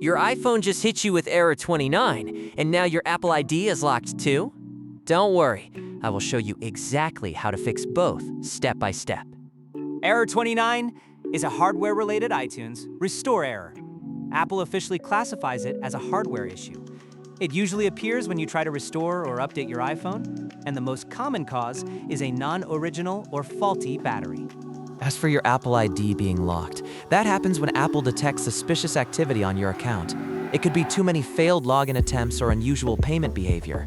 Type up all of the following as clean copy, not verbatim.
Your iPhone just hit you with error 29, and now your Apple ID is locked too? Don't worry, I will show you exactly how to fix both step by step. Error 29 is a hardware-related iTunes restore error. Apple officially classifies it as a hardware issue. It usually appears when you try to restore or update your iPhone, and the most common cause is a non-original or faulty battery. As for your Apple ID being locked, that happens when Apple detects suspicious activity on your account. It could be too many failed login attempts or unusual payment behavior.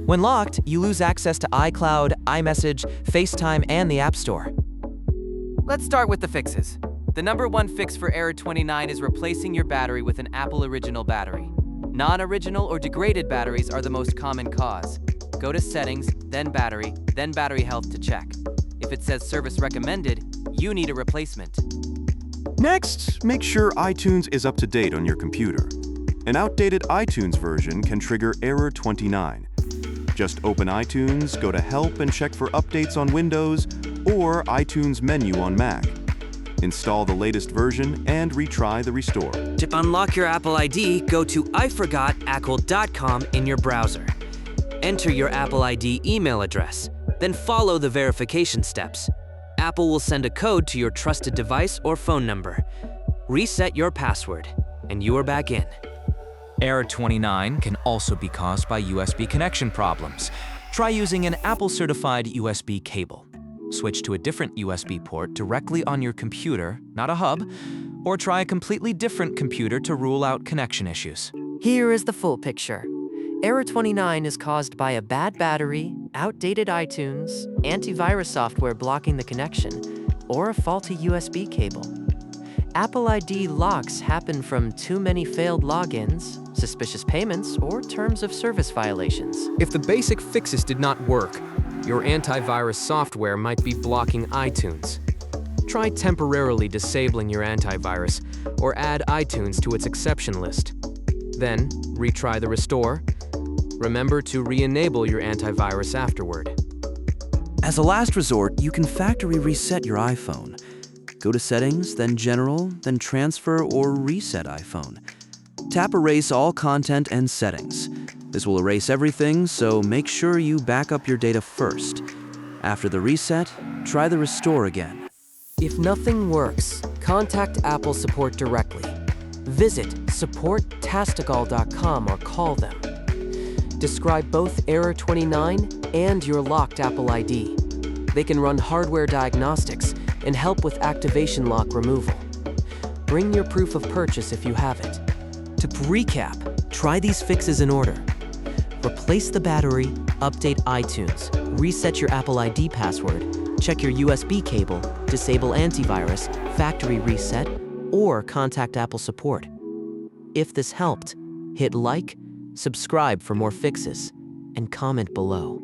When locked, you lose access to iCloud, iMessage, FaceTime, and the App Store. Let's start with the fixes. The number one fix for error 29 is replacing your battery with an Apple Original battery. Non-original or degraded batteries are the most common cause. Go to Settings, then Battery Health to check. If it says Service Recommended, you need a replacement. Next, make sure iTunes is up to date on your computer. An outdated iTunes version can trigger error 29. Just open iTunes, go to Help, and check for updates on Windows or iTunes menu on Mac. Install the latest version and retry the restore. To unlock your Apple ID, go to iforgotackle.com in your browser. Enter your Apple ID email address, then follow the verification steps. Apple will send a code to your trusted device or phone number. Reset your password, and you are back in. Error 29 can also be caused by USB connection problems. Try using an Apple-certified USB cable. Switch to a different USB port directly on your computer, not a hub, or try a completely different computer to rule out connection issues. Here is the full picture. Error 29 is caused by a bad battery, outdated iTunes, antivirus software blocking the connection, or a faulty USB cable. Apple ID locks happen from too many failed logins, suspicious payments, or terms of service violations. If the basic fixes did not work, your antivirus software might be blocking iTunes. Try temporarily disabling your antivirus or add iTunes to its exception list. Then, retry the restore. Remember to re-enable your antivirus afterward. As a last resort, you can factory reset your iPhone. Go to Settings, then General, then Transfer or Reset iPhone. Tap Erase all content and settings. This will erase everything, so make sure you back up your data first. After the reset, try the restore again. If nothing works, contact Apple support directly. Visit support.tastical.com or call them. Describe both error 29 and your locked Apple ID. They can run hardware diagnostics and help with activation lock removal. Bring your proof of purchase if you have it. To recap, try these fixes in order. Replace the battery, update iTunes, reset your Apple ID password, check your USB cable, disable antivirus, factory reset, or contact Apple support. If this helped, hit like, subscribe for more fixes, and comment below.